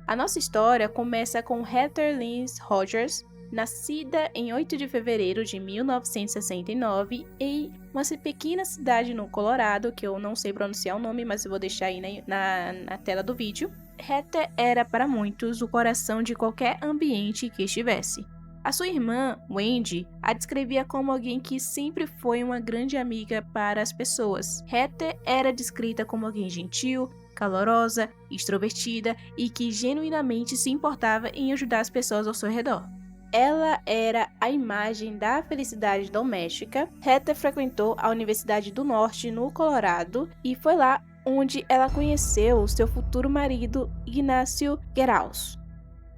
A nossa história começa com Heather Lynn Rogers, nascida em 8 de fevereiro de 1969 em uma pequena cidade no Colorado, que eu não sei pronunciar o nome, mas eu vou deixar aí na tela do vídeo. Heather era para muitos o coração de qualquer ambiente que estivesse. A sua irmã, Wendy, a descrevia como alguém que sempre foi uma grande amiga para as pessoas. Heather era descrita como alguém gentil, calorosa, extrovertida e que genuinamente se importava em ajudar as pessoas ao seu redor. Ela era a imagem da felicidade doméstica. Heather frequentou a Universidade do Norte, no Colorado, e foi lá onde ela conheceu o seu futuro marido, Ignacio Gueraus.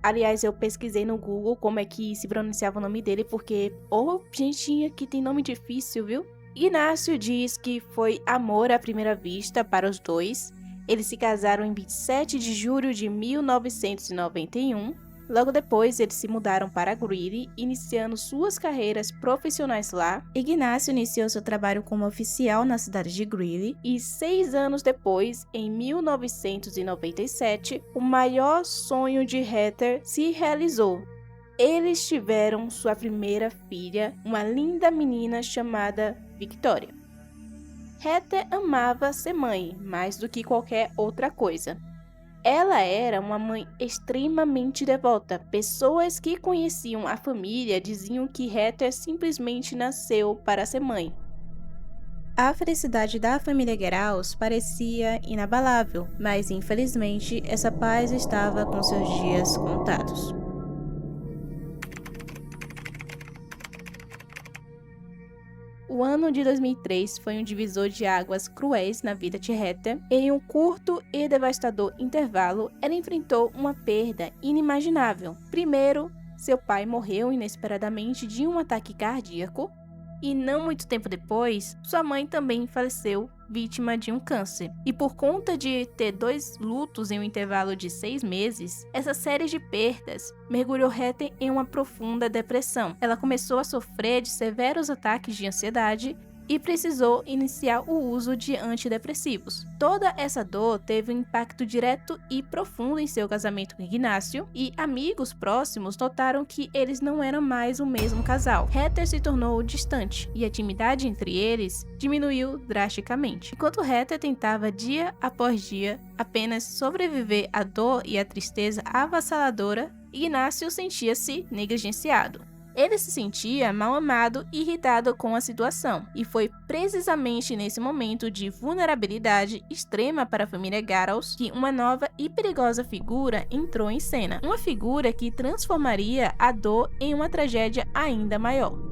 Aliás, eu pesquisei no Google como é que se pronunciava o nome dele, porque, gentinha que tem nome difícil, viu? Ignacio diz que foi amor à primeira vista para os dois. Eles se casaram em 27 de julho de 1991. Logo depois, eles se mudaram para Greeley, iniciando suas carreiras profissionais lá. Ignacio iniciou seu trabalho como oficial na cidade de Greeley e 6 anos depois, em 1997, o maior sonho de Heather se realizou. Eles tiveram sua primeira filha, uma linda menina chamada Victoria. Heather amava ser mãe mais do que qualquer outra coisa. Ela era uma mãe extremamente devota. Pessoas que conheciam a família diziam que Heather simplesmente nasceu para ser mãe. A felicidade da família Gueraus parecia inabalável, mas infelizmente essa paz estava com seus dias contados. O ano de 2003 foi um divisor de águas cruéis na vida de Heather. Em um curto e devastador intervalo, ela enfrentou uma perda inimaginável. Primeiro, seu pai morreu inesperadamente de um ataque cardíaco. E não muito tempo depois, sua mãe também faleceu, vítima de um câncer. E por conta de ter 2 lutos em um intervalo de 6 meses, essa série de perdas mergulhou Heather em uma profunda depressão. Ela começou a sofrer de severos ataques de ansiedade e precisou iniciar o uso de antidepressivos. Toda essa dor teve um impacto direto e profundo em seu casamento com Ignacio, e amigos próximos notaram que eles não eram mais o mesmo casal. Heather se tornou distante e a intimidade entre eles diminuiu drasticamente. Enquanto Heather tentava dia após dia apenas sobreviver à dor e à tristeza avassaladora, Ignacio sentia-se negligenciado. Ele se sentia mal amado e irritado com a situação, e foi precisamente nesse momento de vulnerabilidade extrema para a família Gueraus que uma nova e perigosa figura entrou em cena. Uma figura que transformaria a dor em uma tragédia ainda maior.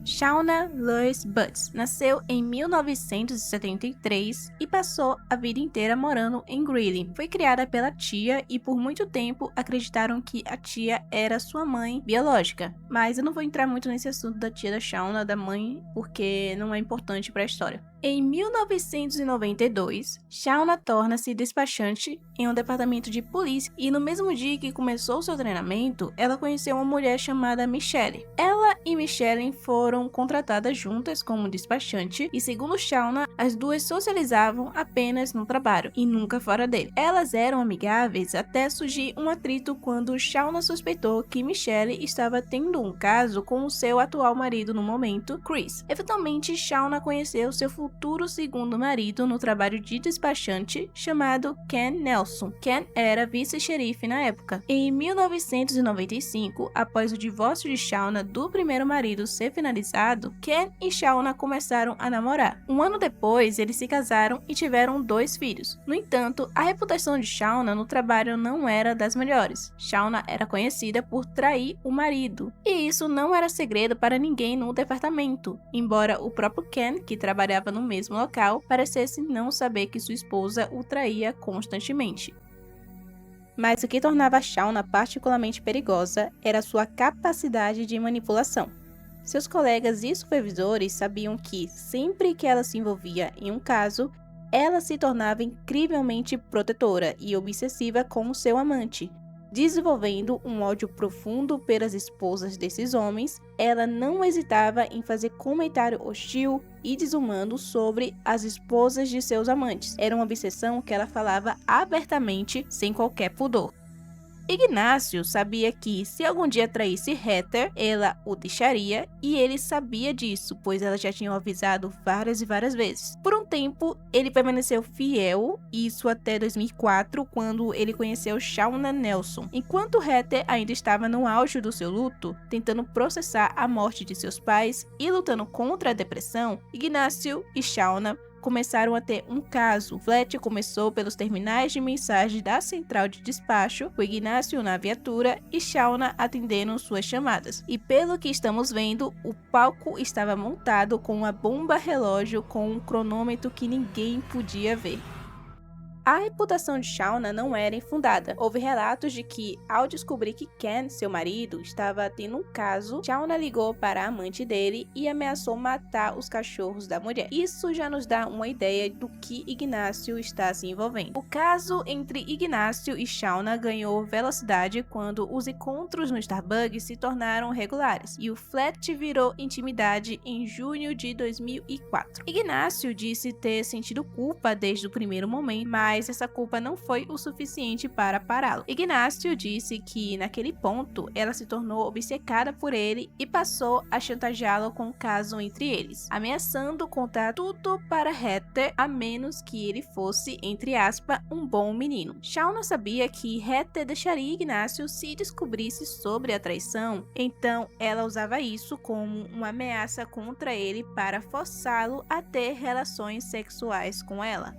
Shauna Louise Butts nasceu em 1973 e passou a vida inteira morando em Greeley. Foi criada pela tia e por muito tempo acreditaram que a tia era sua mãe biológica. Mas eu não vou entrar muito nesse assunto da tia da Shauna, da mãe, porque não é importante para a história. Em 1992, Shauna torna-se despachante em um departamento de polícia e no mesmo dia que começou seu treinamento, ela conheceu uma mulher chamada Michelle. Ela e Michelle foram contratadas juntas como despachante e, segundo Shauna, as duas socializavam apenas no trabalho e nunca fora dele. Elas eram amigáveis até surgir um atrito quando Shauna suspeitou que Michelle estava tendo um caso com o seu atual marido no momento, Chris. Eventualmente, Shauna conheceu seu futuro segundo marido no trabalho de despachante chamado Ken Nelson. Ken era vice-xerife na época. Em 1995, após o divórcio de Shauna do primeiro marido ser finalizado, Ken e Shauna começaram a namorar. Um ano depois, eles se casaram e tiveram 2 filhos. No entanto, a reputação de Shauna no trabalho não era das melhores. Shauna era conhecida por trair o marido, e isso não era segredo para ninguém no departamento, embora o próprio Ken, que trabalhava no mesmo local, parecesse não saber que sua esposa o traía constantemente. Mas o que tornava Shauna particularmente perigosa era sua capacidade de manipulação. Seus colegas e supervisores sabiam que, sempre que ela se envolvia em um caso, ela se tornava incrivelmente protetora e obsessiva com o seu amante, Desenvolvendo um ódio profundo pelas esposas desses homens, ela não hesitava em fazer comentário hostil e desumano sobre as esposas de seus amantes. Era uma obsessão que ela falava abertamente, sem qualquer pudor. Ignácio sabia que, se algum dia traísse Heather, ela o deixaria, e ele sabia disso, pois ela já tinha avisado várias e várias vezes. Por um tempo, ele permaneceu fiel, isso até 2004, quando ele conheceu Shauna Nelson. Enquanto Heather ainda estava no auge do seu luto, tentando processar a morte de seus pais e lutando contra a depressão, Ignácio e Shauna começaram a ter um caso. Flat começou pelos terminais de mensagem da central de despacho, com Ignácio na viatura e Shauna atendendo suas chamadas. E pelo que estamos vendo, o palco estava montado com uma bomba relógio com um cronômetro que ninguém podia ver. A reputação de Shauna não era infundada. Houve relatos de que, ao descobrir que Ken, seu marido, estava tendo um caso, Shauna ligou para a amante dele e ameaçou matar os cachorros da mulher. Isso já nos dá uma ideia do que Ignácio está se envolvendo. O caso entre Ignácio e Shauna ganhou velocidade quando os encontros no Starbucks se tornaram regulares, e o flat virou intimidade em junho de 2004. Ignácio disse ter sentido culpa desde o primeiro momento, mas essa culpa não foi o suficiente para pará-lo. Ignácio disse que, naquele ponto, ela se tornou obcecada por ele e passou a chantageá-lo com o caso entre eles, ameaçando contar tudo para Heather, a menos que ele fosse, entre aspas, um bom menino. Shauna sabia que Heather deixaria Ignácio se descobrisse sobre a traição, então ela usava isso como uma ameaça contra ele para forçá-lo a ter relações sexuais com ela.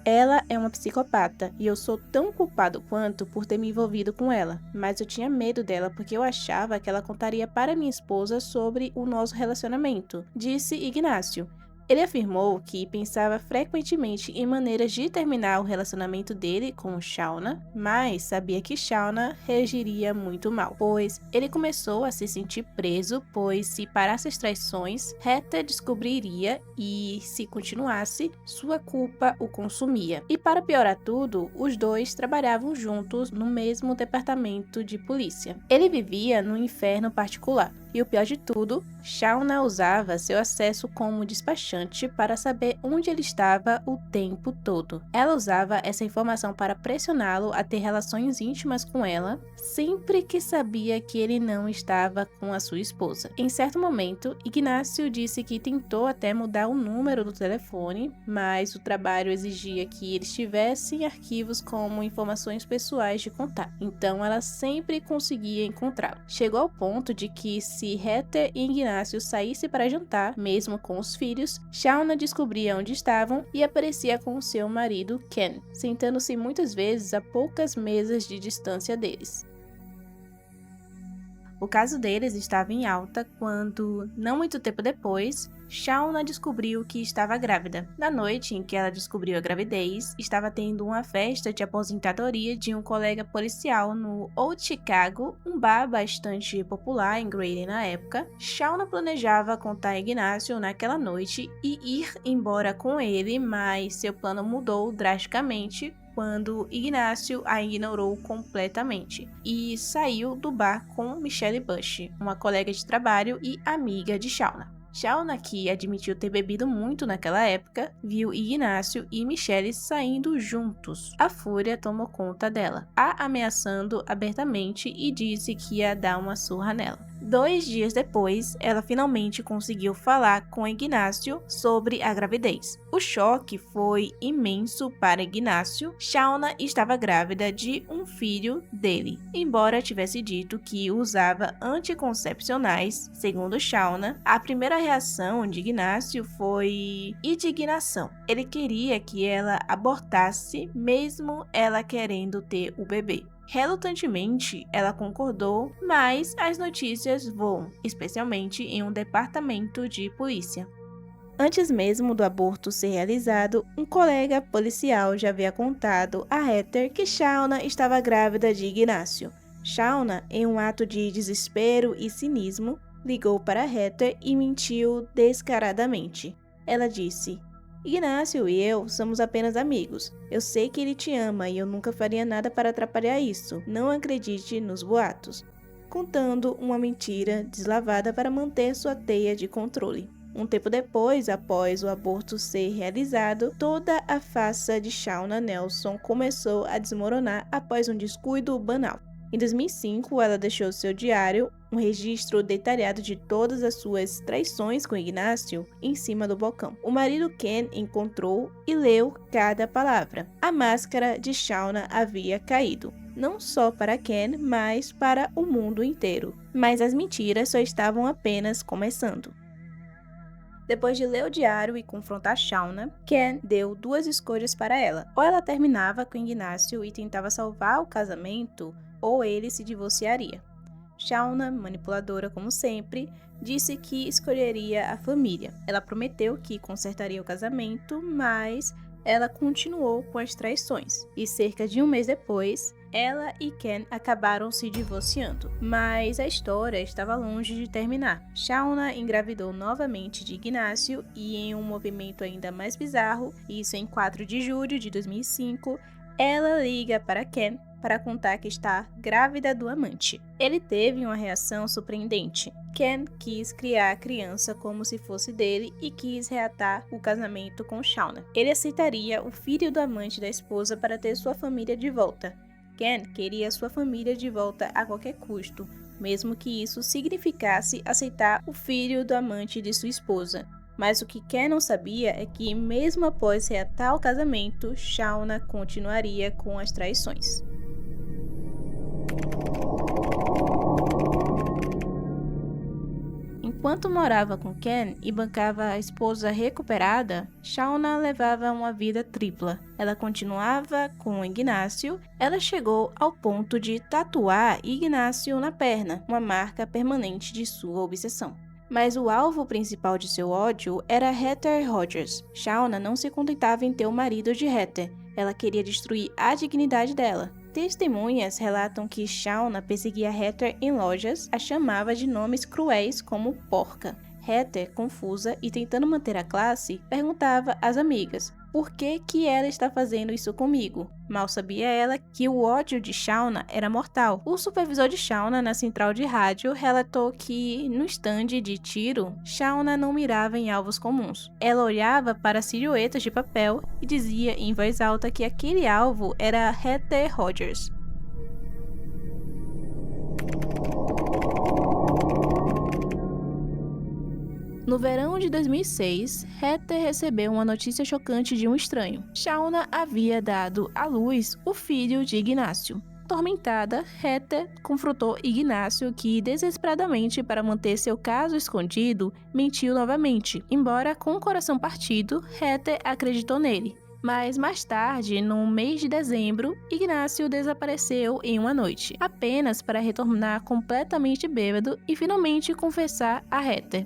Ela é uma psicopata e eu sou tão culpado quanto por ter me envolvido com ela, mas eu tinha medo dela porque eu achava que ela contaria para minha esposa sobre o nosso relacionamento, disse Ignácio. Ele afirmou que pensava frequentemente em maneiras de terminar o relacionamento dele com Shauna, mas sabia que Shauna reagiria muito mal, pois ele começou a se sentir preso, pois se parasse as traições, Heather descobriria e, se continuasse, sua culpa o consumia. E para piorar tudo, os dois trabalhavam juntos no mesmo departamento de polícia. Ele vivia no inferno particular. E o pior de tudo, Shauna usava seu acesso como despachante para saber onde ele estava o tempo todo. Ela usava essa informação para pressioná-lo a ter relações íntimas com ela, sempre que sabia que ele não estava com a sua esposa. Em certo momento, Ignácio disse que tentou até mudar o número do telefone, mas o trabalho exigia que eles tivessem arquivos como informações pessoais de contato. Então ela sempre conseguia encontrá-lo. Chegou ao ponto de que, se Heather e Ignácio saíssem para jantar, mesmo com os filhos, Shauna descobria onde estavam e aparecia com seu marido Ken, sentando-se muitas vezes a poucas mesas de distância deles. O caso deles estava em alta quando, não muito tempo depois, Shauna descobriu que estava grávida. Na noite em que ela descobriu a gravidez, estava tendo uma festa de aposentadoria de um colega policial no Old Chicago, um bar bastante popular em Grady na época. Shauna planejava contar a Ignácio naquela noite e ir embora com ele, mas seu plano mudou drasticamente quando Ignácio a ignorou completamente e saiu do bar com Michelle Bush, uma colega de trabalho e amiga de Shauna. Shauna, que admitiu ter bebido muito naquela época, viu Ignácio e Michelle saindo juntos. A fúria tomou conta dela, a ameaçando abertamente e disse que ia dar uma surra nela. 2 dias depois, ela finalmente conseguiu falar com Ignácio sobre a gravidez. O choque foi imenso para Ignácio. Shauna estava grávida de um filho dele, embora tivesse dito que usava anticoncepcionais. Segundo Shauna, a primeira reação de Ignácio foi indignação. Ele queria que ela abortasse, mesmo ela querendo ter o bebê. Relutantemente, ela concordou, mas as notícias voam, especialmente em um departamento de polícia. Antes mesmo do aborto ser realizado, um colega policial já havia contado a Heather que Shauna estava grávida de Ignácio. Shauna, em um ato de desespero e cinismo, ligou para Heather e mentiu descaradamente. Ela disse: Ignácio e eu somos apenas amigos. Eu sei que ele te ama e eu nunca faria nada para atrapalhar isso. Não acredite nos boatos. Contando uma mentira deslavada para manter sua teia de controle. Um tempo depois, após o aborto ser realizado, toda a farsa de Shauna Nelson começou a desmoronar após um descuido banal. Em 2005, ela deixou seu diário, um registro detalhado de todas as suas traições com Ignácio, em cima do balcão. O marido Ken encontrou e leu cada palavra. A máscara de Shauna havia caído. Não só para Ken, mas para o mundo inteiro. Mas as mentiras só estavam apenas começando. Depois de ler o diário e confrontar Shauna, Ken deu duas escolhas para ela. Ou ela terminava com Ignácio e tentava salvar o casamento, ou ele se divorciaria. Shauna, manipuladora como sempre, disse que escolheria a família. Ela prometeu que consertaria o casamento, mas ela continuou com as traições. E cerca de um mês depois, ela e Ken acabaram se divorciando, mas a história estava longe de terminar. Shauna engravidou novamente de Ignácio e, em um movimento ainda mais bizarro, isso em 4 de julho de 2005, ela liga para Ken para contar que está grávida do amante. Ele teve uma reação surpreendente. Ken quis criar a criança como se fosse dele e quis reatar o casamento com Shauna. Ele aceitaria o filho do amante da esposa para ter sua família de volta. Ken queria sua família de volta a qualquer custo, mesmo que isso significasse aceitar o filho do amante de sua esposa. Mas o que Ken não sabia é que, mesmo após reatar o casamento, Shauna continuaria com as traições. Enquanto morava com Ken e bancava a esposa recuperada, Shauna levava uma vida tripla. Ela continuava com Ignácio, ela chegou ao ponto de tatuar Ignácio na perna, uma marca permanente de sua obsessão. Mas o alvo principal de seu ódio era Heather Rogers. Shauna não se contentava em ter o marido de Heather, ela queria destruir a dignidade dela. Testemunhas relatam que Shauna perseguia Heather em lojas, a chamava de nomes cruéis como porca. Heather, confusa e tentando manter a classe, perguntava às amigas por que ela está fazendo isso comigo. Mal sabia ela que o ódio de Shauna era mortal. O supervisor de Shauna na central de rádio relatou que, no estande de tiro, Shauna não mirava em alvos comuns. Ela olhava para silhuetas de papel e dizia em voz alta que aquele alvo era Heather Rogers. No verão de 2006, Heather recebeu uma notícia chocante de um estranho. Shauna havia dado à luz o filho de Ignácio. Atormentada, Heather confrontou Ignácio, que, desesperadamente para manter seu caso escondido, mentiu novamente. Embora com o coração partido, Heather acreditou nele. Mas mais tarde, no mês de dezembro, Ignácio desapareceu em uma noite, apenas para retornar completamente bêbado e finalmente confessar a Heather.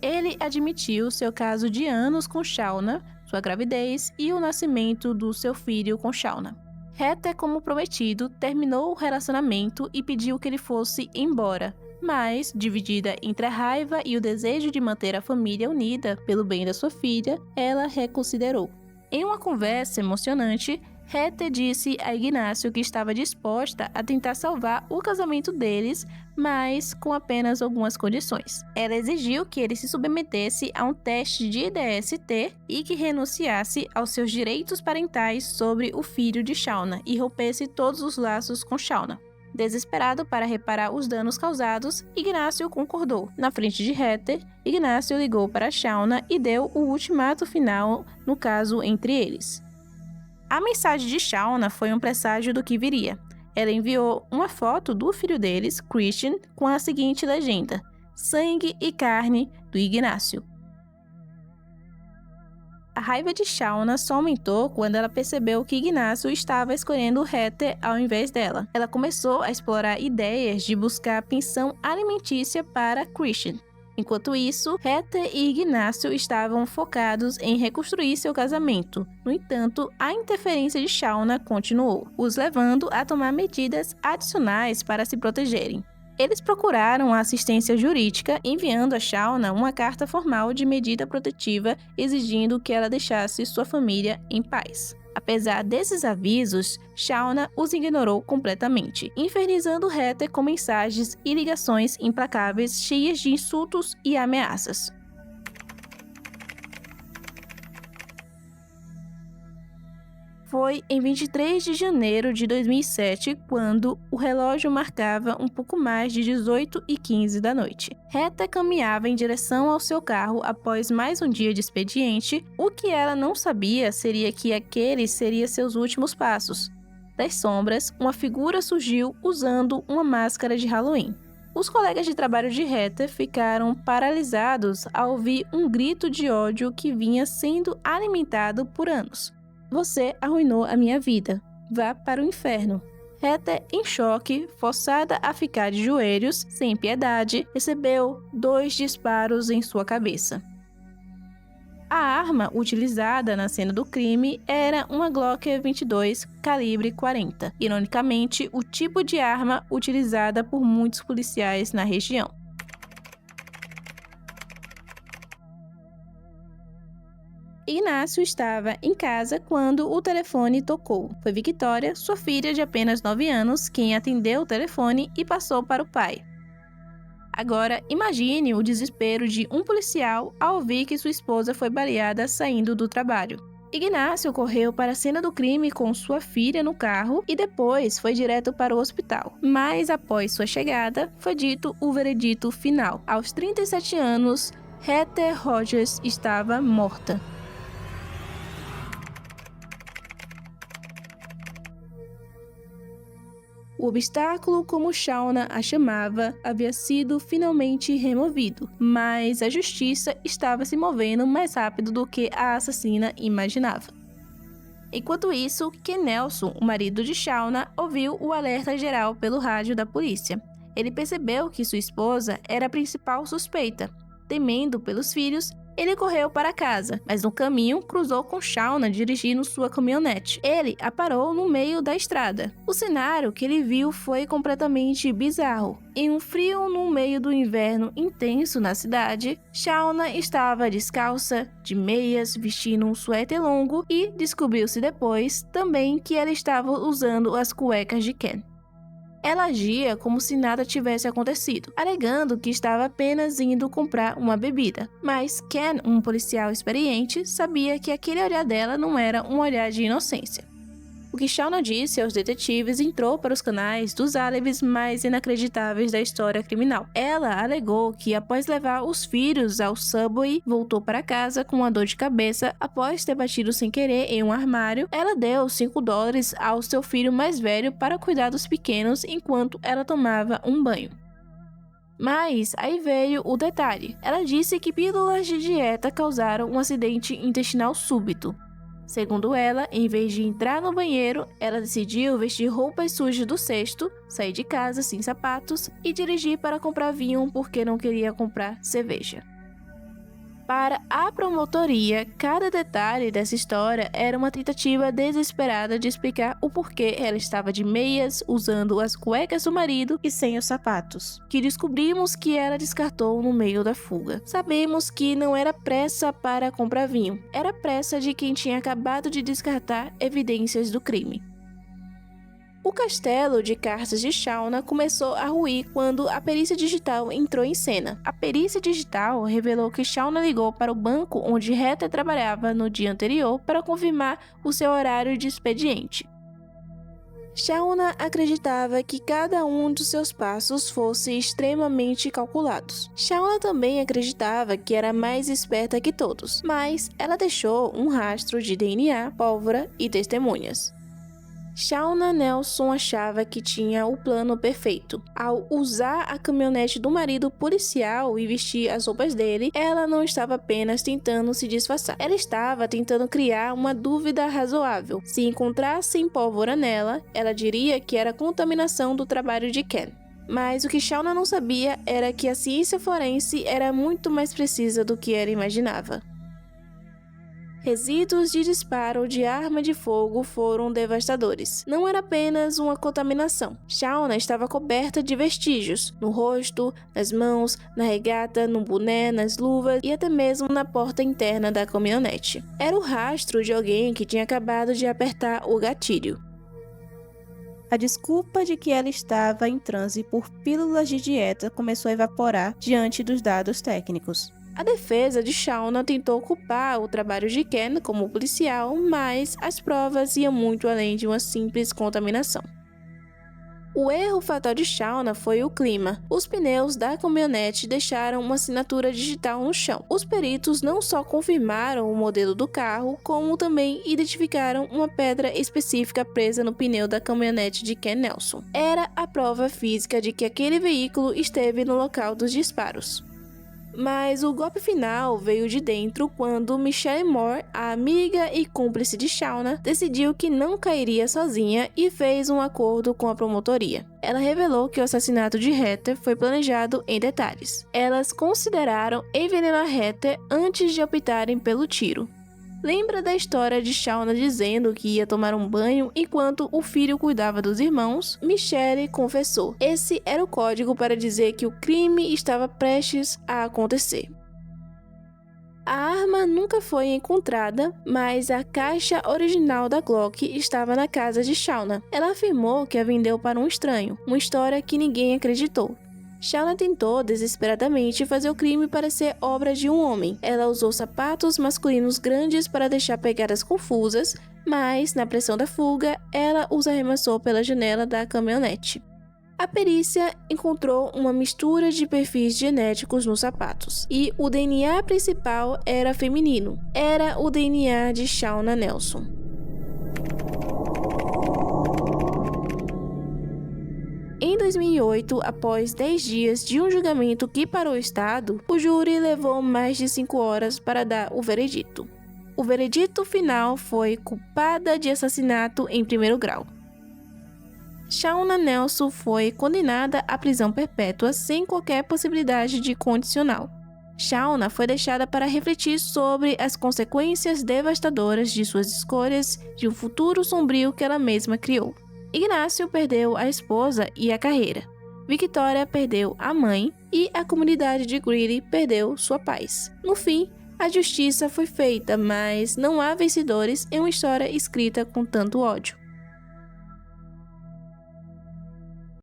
Ele admitiu seu caso de anos com Shauna, sua gravidez e o nascimento do seu filho com Shauna. Heather, como prometido, terminou o relacionamento e pediu que ele fosse embora, mas, dividida entre a raiva e o desejo de manter a família unida pelo bem da sua filha, ela reconsiderou. Em uma conversa emocionante, Heather disse a Ignácio que estava disposta a tentar salvar o casamento deles, mas com apenas algumas condições. Ela exigiu que ele se submetesse a um teste de DST e que renunciasse aos seus direitos parentais sobre o filho de Shauna e rompesse todos os laços com Shauna. Desesperado para reparar os danos causados, Ignácio concordou. Na frente de Heather, Ignácio ligou para Shauna e deu o ultimato final no caso entre eles. A mensagem de Shauna foi um presságio do que viria. Ela enviou uma foto do filho deles, Christian, com a seguinte legenda: sangue e carne do Ignácio. A raiva de Shauna só aumentou quando ela percebeu que Ignácio estava escolhendo Heather ao invés dela. Ela começou a explorar ideias de buscar pensão alimentícia para Christian. Enquanto isso, Heather e Ignácio estavam focados em reconstruir seu casamento. No entanto, a interferência de Shauna continuou, os levando a tomar medidas adicionais para se protegerem. Eles procuraram a assistência jurídica, enviando a Shauna uma carta formal de medida protetiva exigindo que ela deixasse sua família em paz. Apesar desses avisos, Shauna os ignorou completamente, infernizando Heather com mensagens e ligações implacáveis cheias de insultos e ameaças. Foi em 23 de janeiro de 2007 quando o relógio marcava um pouco mais de 18h15 da noite. Heather caminhava em direção ao seu carro após mais um dia de expediente. O que ela não sabia seria que aqueles seriam seus últimos passos. Das sombras, uma figura surgiu usando uma máscara de Halloween. Os colegas de trabalho de Heather ficaram paralisados ao ouvir um grito de ódio que vinha sendo alimentado por anos. Você arruinou a minha vida. Vá para o inferno. Heather, em choque, forçada a ficar de joelhos, sem piedade, recebeu 2 disparos em sua cabeça. A arma utilizada na cena do crime era uma Glock 22 calibre 40, ironicamente, o tipo de arma utilizada por muitos policiais na região. Ignácio estava em casa quando o telefone tocou. Foi Victoria, sua filha de apenas 9 anos, quem atendeu o telefone e passou para o pai. Agora, imagine o desespero de um policial ao ouvir que sua esposa foi baleada saindo do trabalho. Ignácio correu para a cena do crime com sua filha no carro e depois foi direto para o hospital. Mas após sua chegada, foi dito o veredito final. Aos 37 anos, Heather Rogers estava morta. O obstáculo, como Shauna a chamava, havia sido finalmente removido, mas a justiça estava se movendo mais rápido do que a assassina imaginava. Enquanto isso, Ken Nelson, o marido de Shauna, ouviu o alerta geral pelo rádio da polícia. Ele percebeu que sua esposa era a principal suspeita. Temendo pelos filhos, ele correu para casa, mas no caminho cruzou com Shauna dirigindo sua caminhonete. Ele a parou no meio da estrada. O cenário que ele viu foi completamente bizarro. Em um frio no meio do inverno intenso na cidade, Shauna estava descalça, de meias, vestindo um suéter longo e descobriu-se depois também que ela estava usando as cuecas de Ken. Ela agia como se nada tivesse acontecido, alegando que estava apenas indo comprar uma bebida. Mas Ken, um policial experiente, sabia que aquele olhar dela não era um olhar de inocência. O que Shauna disse aos detetives entrou para os canais dos álibis mais inacreditáveis da história criminal. Ela alegou que após levar os filhos ao Subway, voltou para casa com uma dor de cabeça após ter batido sem querer em um armário. Ela deu $5 ao seu filho mais velho para cuidar dos pequenos enquanto ela tomava um banho. Mas aí veio o detalhe. Ela disse que pílulas de dieta causaram um acidente intestinal súbito. Segundo ela, em vez de entrar no banheiro, ela decidiu vestir roupas sujas do cesto, sair de casa sem sapatos e dirigir para comprar vinho porque não queria comprar cerveja. Para a promotoria, cada detalhe dessa história era uma tentativa desesperada de explicar o porquê ela estava de meias, usando as cuecas do marido e sem os sapatos, que descobrimos que ela descartou no meio da fuga. Sabemos que não era pressa para comprar vinho, era pressa de quem tinha acabado de descartar evidências do crime. O castelo de cartas de Shauna começou a ruir quando a perícia digital entrou em cena. A perícia digital revelou que Shauna ligou para o banco onde Heather trabalhava no dia anterior para confirmar o seu horário de expediente. Shauna acreditava que cada um dos seus passos fosse extremamente calculados. Shauna também acreditava que era mais esperta que todos, mas ela deixou um rastro de DNA, pólvora e testemunhas. Shauna Nelson achava que tinha o plano perfeito. Ao usar a caminhonete do marido policial e vestir as roupas dele, ela não estava apenas tentando se disfarçar. Ela estava tentando criar uma dúvida razoável. Se encontrassem pólvora nela, ela diria que era contaminação do trabalho de Ken. Mas o que Shauna não sabia era que a ciência forense era muito mais precisa do que ela imaginava. Resíduos de disparo de arma de fogo foram devastadores. Não era apenas uma contaminação. Shauna estava coberta de vestígios, no rosto, nas mãos, na regata, no boné, nas luvas e até mesmo na porta interna da caminhonete. Era o rastro de alguém que tinha acabado de apertar o gatilho. A desculpa de que ela estava em transe por pílulas de dieta começou a evaporar diante dos dados técnicos. A defesa de Shauna tentou culpar o trabalho de Ken como policial, mas as provas iam muito além de uma simples contaminação. O erro fatal de Shauna foi o clima. Os pneus da caminhonete deixaram uma assinatura digital no chão. Os peritos não só confirmaram o modelo do carro, como também identificaram uma pedra específica presa no pneu da caminhonete de Ken Nelson. Era a prova física de que aquele veículo esteve no local dos disparos. Mas o golpe final veio de dentro quando Michelle Moore, a amiga e cúmplice de Shauna, decidiu que não cairia sozinha e fez um acordo com a promotoria. Ela revelou que o assassinato de Heather foi planejado em detalhes. Elas consideraram envenenar Heather antes de optarem pelo tiro. Lembra da história de Shauna dizendo que ia tomar um banho enquanto o filho cuidava dos irmãos? Michelle confessou. Esse era o código para dizer que o crime estava prestes a acontecer. A arma nunca foi encontrada, mas a caixa original da Glock estava na casa de Shauna. Ela afirmou que a vendeu para um estranho, uma história que ninguém acreditou. Shauna tentou desesperadamente fazer o crime parecer obra de um homem. Ela usou sapatos masculinos grandes para deixar pegadas confusas, mas, na pressão da fuga, ela os arremessou pela janela da caminhonete. A perícia encontrou uma mistura de perfis genéticos nos sapatos, e o DNA principal era feminino. Era o DNA de Shauna Nelson. Em 2008, após 10 dias de um julgamento que parou o estado, o júri levou mais de 5 horas para dar o veredito. O veredito final foi culpada de assassinato em primeiro grau. Shauna Nelson foi condenada à prisão perpétua sem qualquer possibilidade de condicional. Shauna foi deixada para refletir sobre as consequências devastadoras de suas escolhas de um futuro sombrio que ela mesma criou. Ignácio perdeu a esposa e a carreira. Victoria perdeu a mãe e a comunidade de Greeley perdeu sua paz. No fim, a justiça foi feita, mas não há vencedores em uma história escrita com tanto ódio.